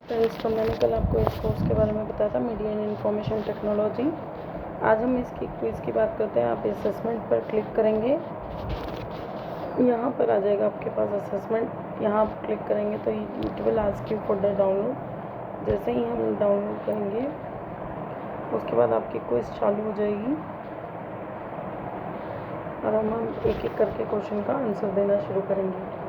Friends, तो मैंने कल आपको इस कोर्स के बारे में बताया था, मीडिया एंड इंफॉर्मेशन टेक्नोलॉजी। आज हम इसकी क्विज़ की बात करते हैं। आप असेसमेंट पर क्लिक करेंगे, यहाँ पर आ जाएगा आपके पास असेसमेंट। यहाँ आप क्लिक करेंगे तो it will ask you for the download. जैसे ही हम डाउनलोड करेंगे उसके बाद आपकी क्विज़ चालू हो जाएगी और हम एक एक करके क्वेश्चन का आंसर देना शुरू करेंगे।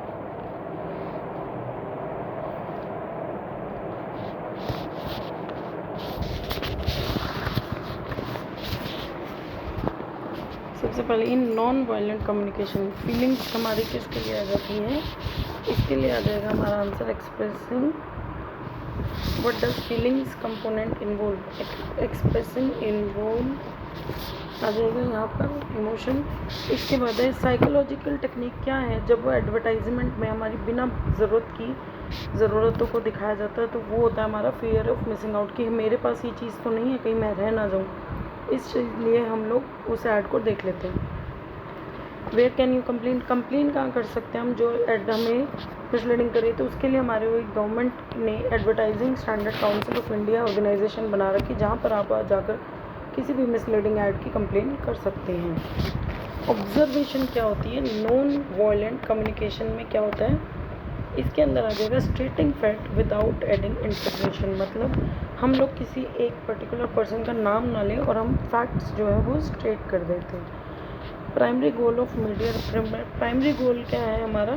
सबसे पहले in non violent communication feelings हमारी किसके लिए आ जाती हैं? इसके लिए आ जाएगा हमारा answer expressing what does feelings component involve. Expressing involve आ जाएगा यहाँ पर इमोशन। इसके बाद है साइकोलॉजिकल टेक्निक। क्या है? जब वो एडवर्टाइजमेंट में हमारी बिना ज़रूरत की ज़रूरतों को दिखाया जाता है तो वो होता है हमारा फियर ऑफ मिसिंग आउट, कि मेरे पास ये चीज़ तो नहीं है, कहीं मैं रह ना जाऊँ। इसलिए हम लोग उस ऐड को देख लेते हैं। वेयर कैन यू कंप्लेन कहाँ कर सकते हैं हम? जो ऐड हमें मिसलीडिंग करे तो उसके लिए हमारे वो गवर्नमेंट ने advertising standard council of India organisation बना रखी, जहाँ पर आप जाकर किसी भी मिसलीडिंग ऐड की कंप्लेन कर सकते हैं। ऑब्जर्वेशन क्या होती है? नॉन वायलेंट कम्युनिकेशन में क्या होता है? इसके अंदर आ जाएगा स्टेटिंग फैक्ट विदाउट एडिंग इंटरप्रिटेशन। मतलब हम लोग किसी एक पर्टिकुलर पर्सन का नाम ना लें और हम फैक्ट्स जो है वो स्टेट कर देते हैं। Primary goal of media, primary goal क्या है हमारा?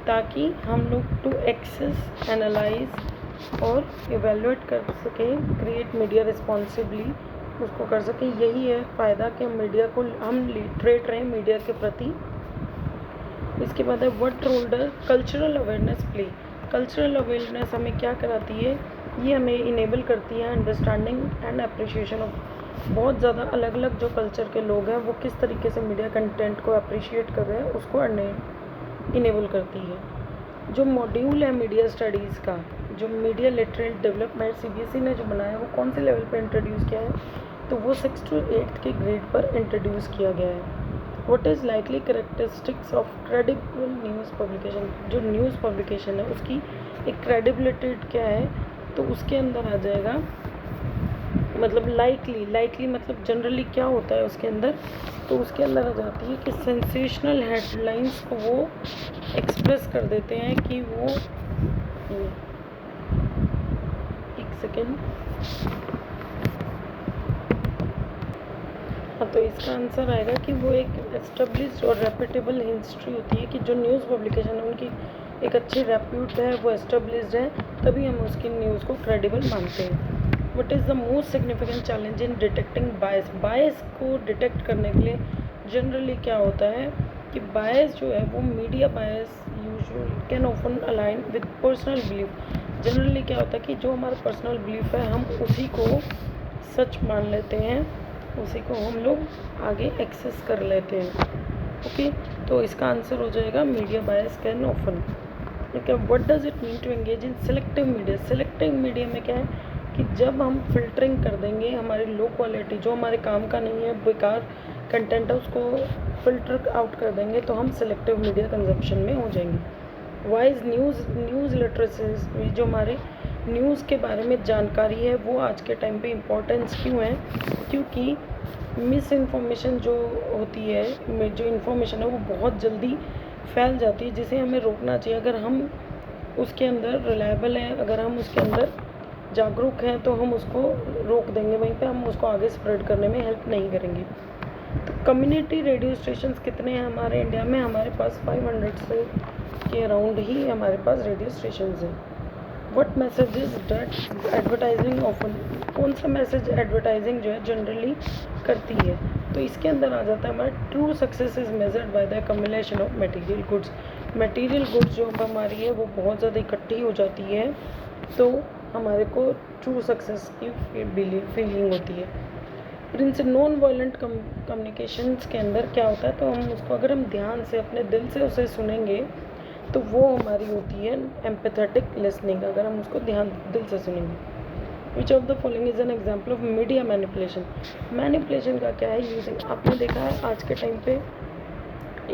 ताकि हम लोग टू एक्सेस, एनालाइज और इवेल्युएट कर सकें, क्रिएट मीडिया रिस्पॉन्सिबली उसको कर सकें। यही है फ़ायदा कि मीडिया को हम लिटरेट रहें मीडिया के प्रति। इसके बाद है what role does cultural awareness play. Cultural awareness हमें क्या कराती है? ये हमें इनेबल करती है अंडरस्टैंडिंग एंड अप्रिशिएशन ऑफ। बहुत ज़्यादा अलग अलग जो कल्चर के लोग हैं वो किस तरीके से मीडिया कंटेंट को अप्रिशिएट कर रहे हैं उसको इनेबल करती है। जो मॉड्यूल है मीडिया स्टडीज़ का, जो मीडिया लिटरेट डेवलपमेंट CBSE ने जो बनाया है वो कौन से लेवल पर इंट्रोड्यूस किया है? तो वो 6th to 8th के ग्रेड पर इंट्रोड्यूस किया गया है। What is likely characteristics of credible news publication. जो न्यूज़ पब्लिकेशन है उसकी एक क्रेडिबिलिटी क्या है? तो उसके अंदर आ जाएगा मतलब लाइकली मतलब जनरली क्या होता है उसके अंदर? तो उसके अंदर आ जाती है कि सेंसेशनल हेडलाइंस को वो एक्सप्रेस कर देते हैं कि वो एक सेकेंड। हाँ, तो इसका आंसर आएगा कि वो एक एस्टेब्लिश्ड और रेप्यूटेबल हिस्ट्री होती है, कि जो न्यूज़ पब्लिकेशन है उनकी एक अच्छी रेप्यूट है, वो एस्टेब्लिश्ड है, तभी हम उसकी न्यूज़ को क्रेडिबल मानते हैं। What is the most significant challenge in detecting bias. Bias को डिटेक्ट करने के लिए जनरली क्या होता है कि बायस जो है वो media bias usually can often align with personal belief. Generally क्या होता है कि जो हमारा पर्सनल बिलीफ है हम उसी को सच मान लेते हैं, उसी को हम लोग आगे एक्सेस कर लेते हैं। ओके, तो इसका आंसर हो जाएगा media bias can often. Okay, what does it mean to engage in selective media. Selective media में क्या है कि जब हम फिल्टरिंग कर देंगे हमारी लो क्वालिटी, जो हमारे काम का नहीं है, बेकार कंटेंट है, उसको फिल्टर आउट कर देंगे तो हम सिलेक्टिव मीडिया कंजप्शन में हो जाएंगे। वाइज न्यूज़ लिटरेसी, जो हमारे न्यूज़ के बारे में जानकारी है वो आज के टाइम पे इम्पोर्टेंस क्यों है? क्योंकि मिस इन्फॉर्मेशन जो होती है, जो इन्फॉर्मेशन है वो बहुत जल्दी फैल जाती है, जिसे हमें रोकना चाहिए। अगर हम उसके अंदर रिलायबल हैं, अगर हम उसके अंदर जागरूक हैं तो हम उसको रोक देंगे, वहीं पे हम उसको आगे स्प्रेड करने में हेल्प नहीं करेंगे। तो कम्युनिटी रेडियो स्टेशंस कितने हैं हमारे इंडिया में? हमारे पास 500 से के अराउंड ही हमारे पास रेडियो स्टेशंस हैं। What messages that advertising often. कौन सा मैसेज एडवर्टाइजिंग जो है जनरली करती है? तो इसके अंदर आ जाता है हमारा true success is measured by the accumulation of material goods. Material goods जो हमारी है वो बहुत ज़्यादा इकट्ठी हो जाती है तो हमारे को ट्रू सक्सेस की फीलिंग होती है। प्रिंस नॉन वायलेंट कम्युनिकेशंस के अंदर क्या होता है? तो हम उसको अगर हम ध्यान से अपने दिल से उसे सुनेंगे तो वो हमारी होती है एम्पैथेटिक लिसनिंग, अगर हम उसको दिल से सुनेंगे। विच of the following is an example of media manipulation. Manipulation का क्या है यूजिंग? आपने देखा है आज के टाइम पे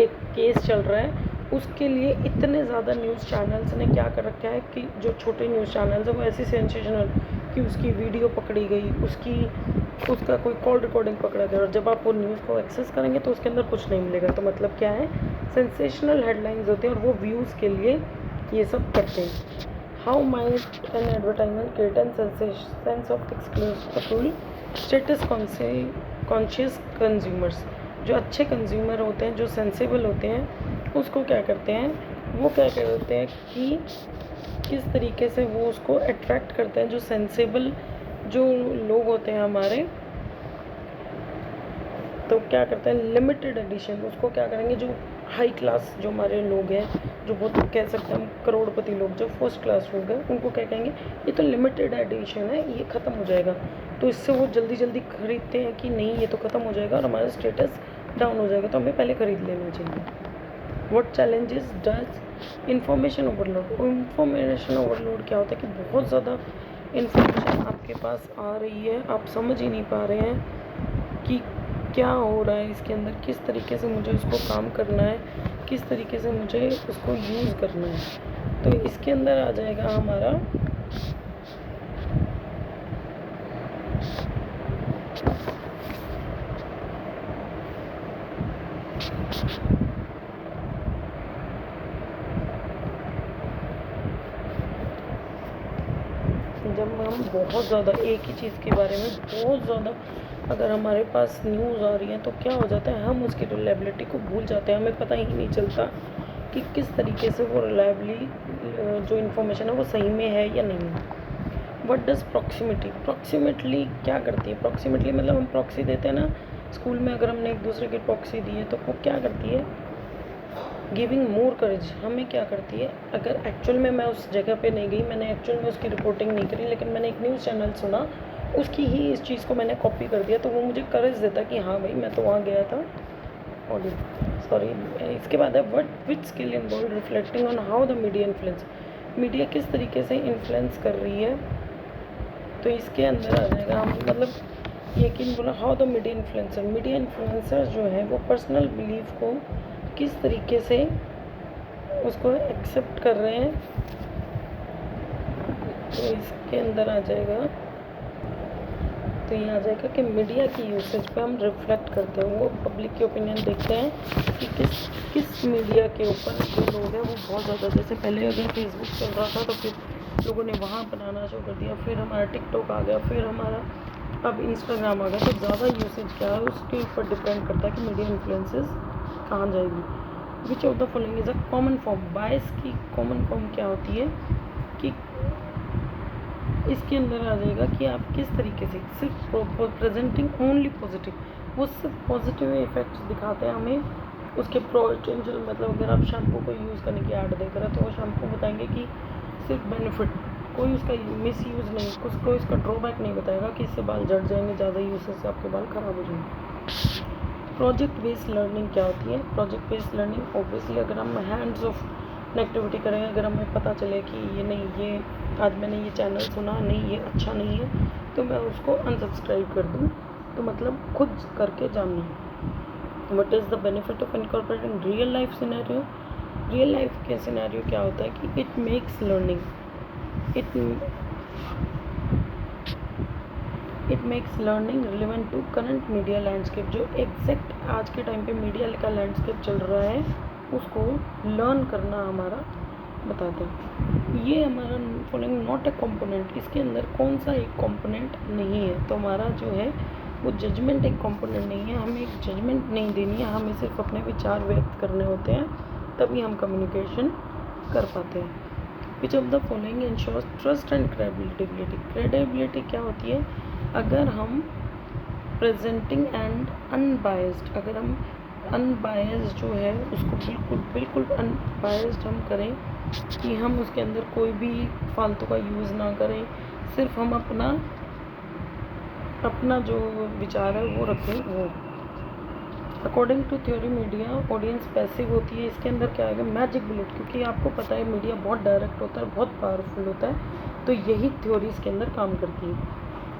एक केस चल रहा है उसके लिए इतने ज़्यादा न्यूज़ चैनल्स ने क्या कर रखा है कि जो छोटे न्यूज़ चैनल्स हैं वो ऐसी सेंसेशनल कि उसकी वीडियो पकड़ी गई, उसका कोई कॉल रिकॉर्डिंग पकड़ा गया, और जब आप वो न्यूज़ को एक्सेस करेंगे तो उसके अंदर कुछ नहीं मिलेगा। तो मतलब क्या है, सेंसेशनल हेडलाइंस होती हैं और वो व्यूज़ के लिए ये सब करते हैं। How might an advertisement create an sense of exclusive status conscious consumers. जो अच्छे कंज्यूमर होते हैं, जो सेंसिबल होते हैं, उसको क्या करते हैं, वो क्या करते हैं कि किस तरीके से वो उसको अट्रैक्ट करते हैं। जो सेंसिबल जो लोग होते हैं हमारे, तो क्या करते हैं, लिमिटेड एडिशन, उसको क्या करेंगे, जो हाई क्लास जो हमारे लोग हैं, जो बहुत कह सकते हैं हम करोड़पति लोग, जो फर्स्ट क्लास लोग हैं, उनको क्या कहेंगे, ये तो लिमिटेड एडिशन है, ये ख़त्म हो जाएगा। तो इससे वो जल्दी जल्दी खरीदते हैं कि नहीं ये तो ख़त्म हो जाएगा और हमारा स्टेटस डाउन हो जाएगा, तो हमें पहले ख़रीद लेना चाहिए। What challenges does information overload. Information overload क्या होता है कि बहुत ज़्यादा इंफॉर्मेशन आपके पास आ रही है, आप समझ ही नहीं पा रहे हैं कि क्या हो रहा है इसके अंदर, किस तरीके से मुझे उसको काम करना है, किस तरीके से मुझे उसको यूज़ करना है। तो इसके अंदर आ जाएगा हमारा जब हम बहुत ज़्यादा एक ही चीज़ के बारे में बहुत ज़्यादा अगर हमारे पास न्यूज़ आ रही है तो क्या हो जाता है, हम उसकी रिलायबिलिटी को भूल जाते हैं। हमें पता ही नहीं चलता कि किस तरीके से वो रिलायबली जो इन्फॉर्मेशन है वो सही में है या नहीं है। What does proximity. प्रॉक्सिमिटली क्या करती है, प्रॉक्सिमिटली मतलब हम प्रॉक्सी देते हैं ना स्कूल में, अगर हमने एक दूसरे की प्रॉक्सी दी है तो वो क्या करती है, गिविंग मोर करेज। हमें क्या करती है, अगर एक्चुअल में मैं उस जगह पे नहीं गई, मैंने एक्चुअल में उसकी रिपोर्टिंग नहीं करी, लेकिन मैंने एक न्यूज़ चैनल सुना, उसकी ही इस चीज़ को मैंने कॉपी कर दिया, तो वो मुझे करेज देता कि हाँ भाई मैं तो वहाँ गया था। और सॉरी, इसके बाद है what which skill involve reflecting on how the media influence. Media किस तरीके से इन्फ्लुएंस कर रही है, तो इसके अंदर आ जाएगा हम मतलब यकीन बोला how the media influencer. Media influencer जो है वो पर्सनल बिलीफ को किस तरीके से उसको एक्सेप्ट कर रहे हैं, तो इसके अंदर आ जाएगा, तो ये आ जाएगा कि मीडिया की यूसेज पे हम रिफ्लेक्ट करते हैं, वो पब्लिक की ओपिनियन देखते हैं कि किस मीडिया के ऊपर जो लोग हैं वो बहुत ज़्यादा, जैसे पहले अगर फेसबुक चल रहा था तो फिर लोगों ने वहाँ बनाना शुरू कर दिया, फिर हमारा टिकटॉक आ गया, फिर हमारा अब इंस्टाग्राम आ गया, तो ज़्यादा यूसेज क्या है उसके ऊपर डिपेंड करता है कि मीडिया इन्फ्लुएंसेस कहाँ जाएगी। Which of the following is a common form. Bias की कॉमन फॉर्म क्या होती है कि इसके अंदर आ जाएगा कि आप किस तरीके से सिर्फ प्रेजेंटिंग ओनली पॉजिटिव, वो सिर्फ पॉजिटिव इफेक्ट्स दिखाते हैं हमें उसके पोटेंशियल। मतलब अगर आप शैम्पू को यूज़ करने की ऐड देख रहे हैं तो वो शैम्पू बताएंगे कि सिर्फ बेनिफिट, कोई उसका मिस यूज़ नहीं, कोई इसका ड्रॉबैक नहीं बताएगा कि इससे बाल झड़ जाएंगे, ज़्यादा यूसेज से आपके बाल ख़राब हो जाएंगे। प्रोजेक्ट बेस्ड लर्निंग क्या होती है। प्रोजेक्ट बेस्ड लर्निंग ऑब्वियसली अगर हम हैंड्स ऑफ एक्टिविटी करें, अगर हमें पता चले कि ये नहीं, ये आज मैंने ये चैनल सुना नहीं, ये अच्छा नहीं है, तो मैं उसको अनसब्सक्राइब कर दूँ, तो मतलब खुद करके जानना। What is the benefit of incorporating real life scenario. Real life के सिनेरियो क्या होता है कि it makes learning, it makes learning relevant to current media landscape. जो एग्जैक्ट आज के टाइम पे मीडिया का लैंडस्केप चल रहा है उसको लर्न करना हमारा बताते हैं। ये हमारा फॉलोइंग नॉट ए कंपोनेंट, इसके अंदर कौन सा एक कंपोनेंट नहीं है, तो हमारा जो है वो जजमेंट एक कंपोनेंट नहीं है, हमें एक जजमेंट नहीं देनी है, हमें सिर्फ अपने विचार व्यक्त करने होते हैं, तभी हम कम्युनिकेशन कर पाते हैं। Which of the following ensures trust and credibility. Credibility क्या होती है, अगर हम प्रेजेंटिंग एंड अनबायस्ड, अगर हम अनबायस्ड जो है उसको बिल्कुल अनबायस्ड हम करें कि हम उसके अंदर कोई भी फालतू का यूज़ ना करें, सिर्फ हम अपना जो विचार है वो रखें। वो according to theory media audience passive होती है। इसके अंदर क्या आएगा, मैजिक बुलेट, क्योंकि आपको पता है मीडिया बहुत डायरेक्ट होता है, बहुत पावरफुल होता है, तो यही थ्योरी इसके अंदर काम करती है।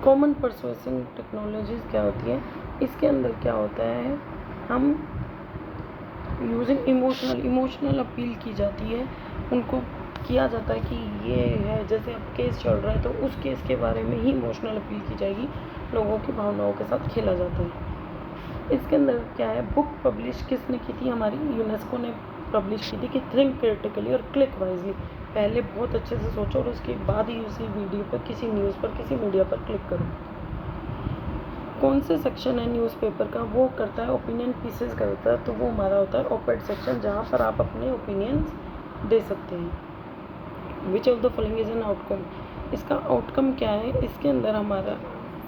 कॉमन परसुएसिंग टेक्नोलॉजीज़ क्या होती है, इसके अंदर क्या होता है, हम यूजिंग इमोशनल अपील की जाती है, उनको किया जाता है कि ये है, जैसे अब केस चल रहा है तो उस केस के बारे में ही इमोशनल अपील की जाएगी, लोगों की भावनाओं के साथ खेला जाता है। इसके अंदर क्या है, बुक पब्लिश किसने की थी, हमारी यूनेस्को ने पब्लिश की थी कि थिंक क्रिटिकली और क्लिक वाइजली, पहले बहुत अच्छे से सोचो और उसके बाद ही उसी वीडियो पर, किसी न्यूज़ पर, किसी मीडिया पर क्लिक करो। कौन से सेक्शन है न्यूज़पेपर का, वो करता है ओपिनियन पीसेस करता है, तो वो हमारा होता है ओपेड सेक्शन, जहाँ पर आप अपने ओपिनियंस दे सकते हैं। Which of the following is an outcome, इसका आउटकम क्या है, इसके अंदर हमारा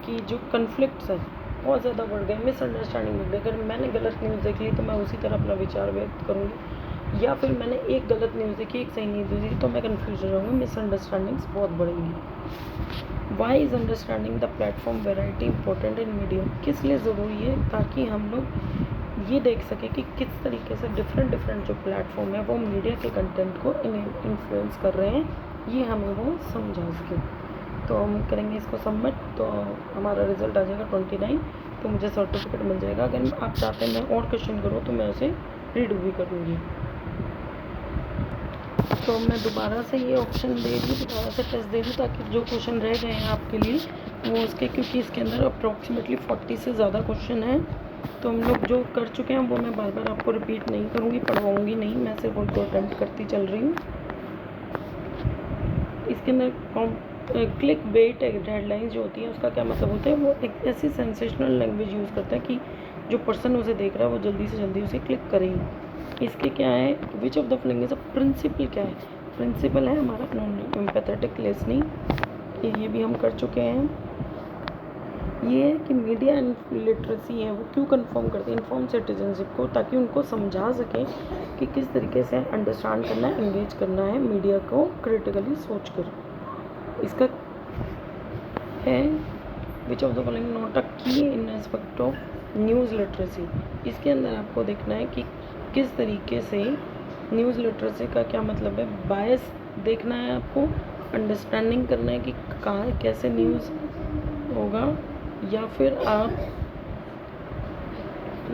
कि जो कन्फ्लिक्ट्स है बहुत ज़्यादा बढ़ गए, मिसअंडरस्टैंडिंग बढ़ गई। अगर मैंने गलत न्यूज़ देख ली तो मैं उसी तरह अपना विचार व्यक्त करूँगी, या फिर मैंने एक गलत न्यूज़ देखी, एक सही न्यूज़ देखी, तो मैं कन्फ्यूज हो जाऊँगी, मिसअंडरस्टैंडिंग्स बहुत बढ़ेंगी। Why is understanding the platform variety important in media, किस लिए ज़रूरी है, ताकि हम लोग ये देख सकें कि किस तरीके से डिफरेंट जो प्लेटफॉर्म है वो मीडिया के कंटेंट को इन्फ्लुएंस कर रहे हैं, ये हमें वो समझा सके। तो हम करेंगे इसको सबमिट, तो हमारा रिज़ल्ट आ जाएगा 29, तो मुझे सर्टिफिकेट मिल जाएगा। अगर आप चाहते हैं मैं और क्वेश्चन करूँ तो मैं उसे रीड भी करूँगी। तो मैं दोबारा से ये ऑप्शन दे दूँ, दोबारा से टेस्ट दे दूँ, ताकि जो क्वेश्चन रह गए हैं आपके लिए वो उसके, क्योंकि इसके अंदर अप्रॉक्सीमेटली 40 से ज़्यादा क्वेश्चन हैं, तो हम लोग जो कर चुके हैं वो मैं बार बार आपको रिपीट नहीं करूँगी, पढ़वाऊँगी नहीं, मैं सिर्फ उनको अटेम्प्ट करती चल रही हूँ। इसके अंदर क्लिक बेट हेडलाइंस जो होती है उसका क्या मतलब होता है, वो एक ऐसी सेंसेशनल लैंग्वेज यूज़ करता है कि जो पर्सन उसे देख रहा है वो जल्दी से जल्दी उसे क्लिक करेगी। इसके क्या है, which of the following is a principle, क्या है प्रिंसिपल, है हमारा नॉन एम्पैथेटिक लिसनिंग, ये भी हम कर चुके हैं। ये है कि मीडिया लिटरेसी है वो क्यों कंफर्म करती है इन्फॉर्म सिटीजनशिप को, ताकि उनको समझा सकें कि किस तरीके से अंडरस्टैंड करना है, एंगेज करना है मीडिया को क्रिटिकली सोच कर। इसका है which of the following not a की इन एस्पेक्ट ऑफ न्यूज़ लिटरेसी, इसके अंदर आपको देखना है कि किस तरीके से न्यूज़ लिटरेसी का क्या मतलब है, बायस देखना है आपको, अंडरस्टैंडिंग करना है कि कहाँ कैसे न्यूज़ होगा, या फिर आप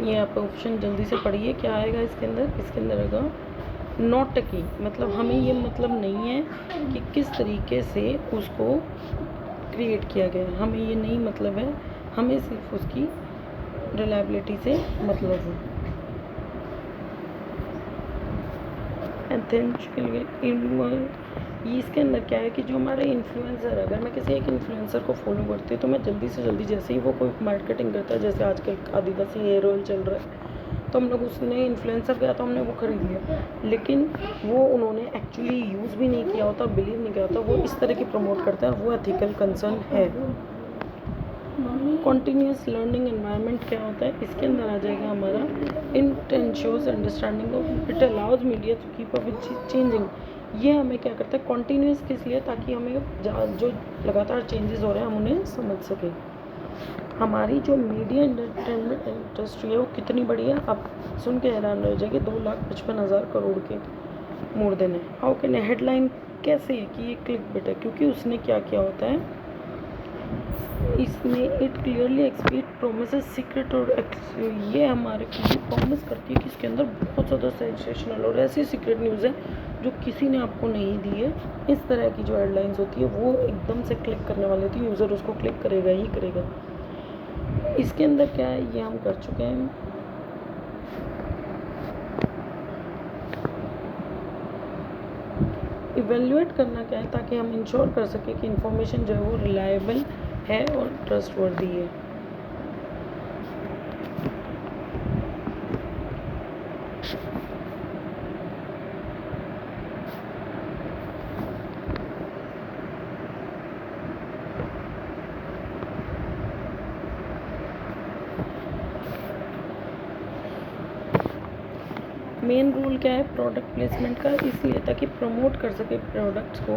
ये आप ऑप्शन जल्दी से पढ़िए क्या आएगा इसके अंदर आएगा नॉट की, मतलब हमें ये मतलब नहीं है कि किस तरीके से उसको क्रिएट किया गया है, हमें ये नहीं मतलब है, हमें सिर्फ उसकी रिलायबिलिटी से मतलब है। ये इसके अंदर क्या है कि जो हमारे इन्फ्लुएंसर है, अगर मैं किसी एक इन्फ्लुएंसर को फॉलो करती हूँ तो मैं जल्दी से जल्दी, जैसे ही वो कोई मार्केटिंग करता है, जैसे आजकल आदिवासी हेयर ऑयल चल रहा है, तो हम लोग उसने इन्फ्लुएंसर गया तो हमने वो ख़रीद लिया, लेकिन वो उन्होंने एक्चुअली यूज़ भी नहीं किया होता, बिलीव नहीं किया होता, वो इस तरह की प्रमोट करता है, वो एथिकल कंसर्न है। कॉन्टीन्यूस लर्निंग एनवायरनमेंट क्या होता है, इसके अंदर आ जाएगा हमारा it ensures understanding of, it allows media to keep up with changing, ये हमें क्या करता है कॉन्टीन्यूस, किस लिए, ताकि हमें जो लगातार चेंजेस हो रहे हैं हम उन्हें समझ सकें। हमारी जो मीडिया इंडस्ट्री है वो कितनी बड़ी है, आप सुन के हैरान रह जाएंगे, 2,55,000 करोड़ के मोर देन है। हाउ कैन हेडलाइन कैसे है कि ये क्लिक बिट है, क्योंकि उसने क्या किया होता है, इसमें it clearly explain promises secret, और ये हमारे को ये प्रॉमिस करती है कि इसके अंदर बहुत ज़्यादा सेंसेशनल और ऐसी सीक्रेट न्यूज़ है जो किसी ने आपको नहीं दी है। इस तरह की जो हेडलाइंस होती है वो एकदम से क्लिक करने वाली होती है, यूज़र उसको क्लिक करेगा ही करेगा। इसके अंदर क्या है ये हम कर चुके हैं। इवेल्युएट करना क्या है, ताकि हम इंश्योर कर सकें कि इंफॉर्मेशन जो है वो रिलायबल है और ट्रस्टवर्दी है। मेन रूल क्या है प्रोडक्ट प्लेसमेंट का, इसलिए ताकि प्रमोट कर सके प्रोडक्ट्स को,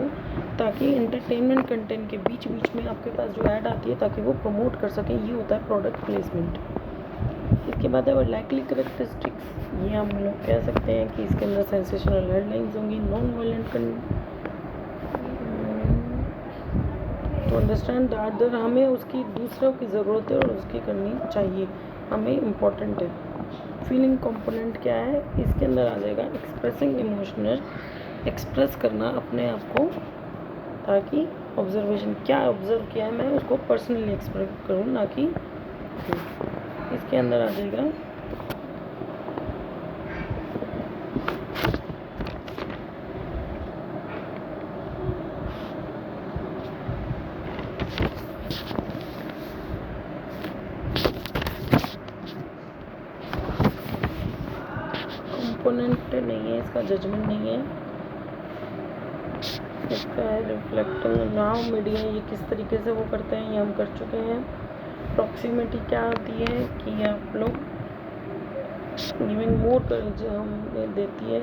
ताकि एंटरटेनमेंट कंटेंट के बीच बीच में आपके पास जो ऐड आती है ताकि वो प्रमोट कर सके, ये होता है प्रोडक्ट प्लेसमेंट। इसके बाद है लाइकली करेक्टरिस्टिक्स, ये हम लोग कह सकते हैं कि इसके अंदर सेंसेशनल हेडलाइंस होंगी, non violent to understand the other, हमें उसकी दूसरों की ज़रूरत है और उसकी करनी चाहिए, हमें इम्पोर्टेंट है। फीलिंग कंपोनेंट क्या है, इसके अंदर आ जाएगा एक्सप्रेसिंग इमोशनल, एक्सप्रेस करना अपने आप को, ताकि ऑब्जर्वेशन क्या ऑब्जर्व किया है मैं उसको पर्सनली एक्सप्रेस करूँ, ना कि इसके अंदर आ जाएगा कंपोनेंट नहीं है, इसका जजमेंट नहीं है, इसका है रिफ्लेक्टिंग नाउ मीडिया, ये किस तरीके से वो करते हैं ये हम कर चुके हैं। प्रॉक्सिमिटी क्या होती है कि आप लोग गिविंग मोर करेज हमें देती है।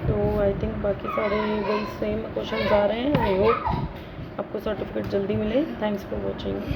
तो आई थिंक बाकी सारे वही सेम क्वेश्चन आ रहे हैं। आई होप आपको सर्टिफिकेट जल्दी मिले। Thanks for watching.